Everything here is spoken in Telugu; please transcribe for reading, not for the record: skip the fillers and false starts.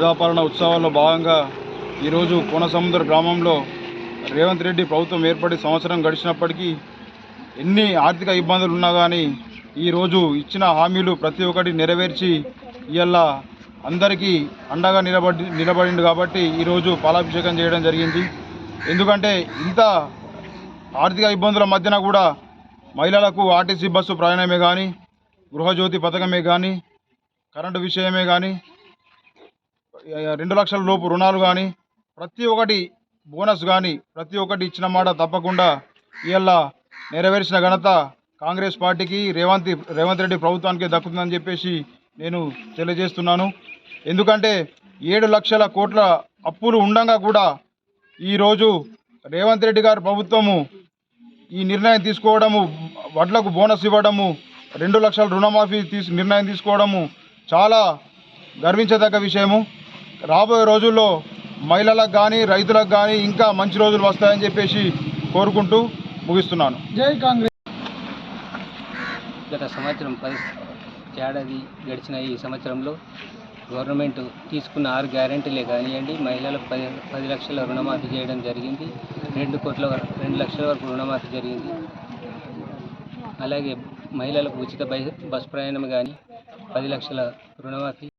ప్రజాపాలన ఉత్సవాల్లో భాగంగా ఈరోజు కోనసముద్ర గ్రామంలో రేవంత్ రెడ్డి ప్రభుత్వం ఏర్పడి సంవత్సరం గడిచినప్పటికీ ఎన్ని ఆర్థిక ఇబ్బందులు ఉన్నా కానీ ఈరోజు ఇచ్చిన హామీలు ప్రతి ఒక్కటి నెరవేర్చి ఇవాళ అందరికీ అండగా నిలబడింది కాబట్టి ఈరోజు పాలాభిషేకం చేయడం జరిగింది. ఎందుకంటే ఇంత ఆర్థిక ఇబ్బందుల మధ్యన కూడా మహిళలకు ఆర్టీసీ బస్సు ప్రయాణమే కానీ, గృహజ్యోతి పథకమే కానీ, కరెంటు విషయమే కానీ, 2 లక్షల లోపు రుణాలు కానీ, ప్రతి ఒక్కటి బోనస్ కానీ ప్రతి ఒక్కటి ఇచ్చిన మాట తప్పకుండా ఇవాళ నెరవేర్చిన ఘనత కాంగ్రెస్ పార్టీకి, రేవంత్ రెడ్డి ప్రభుత్వానికి దక్కుతుందని చెప్పేసి నేను తెలియజేస్తున్నాను. ఎందుకంటే 7 లక్షల కోట్ల అప్పులు ఉండగా కూడా ఈరోజు రేవంత్ రెడ్డి గారి ప్రభుత్వము ఈ నిర్ణయం తీసుకోవడము, వడ్లకు బోనస్ ఇవ్వడము, 2 లక్షల రుణమాఫీ నిర్ణయం తీసుకోవడము చాలా గర్వించదగ్గ విషయము. రాబోయే రోజుల్లో మహిళలకు కానీ, రైతులకు కానీ ఇంకా మంచి రోజులు వస్తాయని చెప్పేసి కోరుకుంటూ ముగిస్తున్నాను. జై కాంగ్రెస్. గత సంవత్సరం ఏడాది గడిచిన ఈ సంవత్సరంలో గవర్నమెంట్ తీసుకున్న 6 గ్యారెంటీలే కానివ్వండి, మహిళలకు 10 లక్షల రుణమాఫీ చేయడం జరిగింది. 2 లక్షల వరకు రుణమాఫీ జరిగింది. అలాగే మహిళలకు ఉచిత బస్ ప్రయాణం కానీ, 10 లక్షల రుణమాఫీ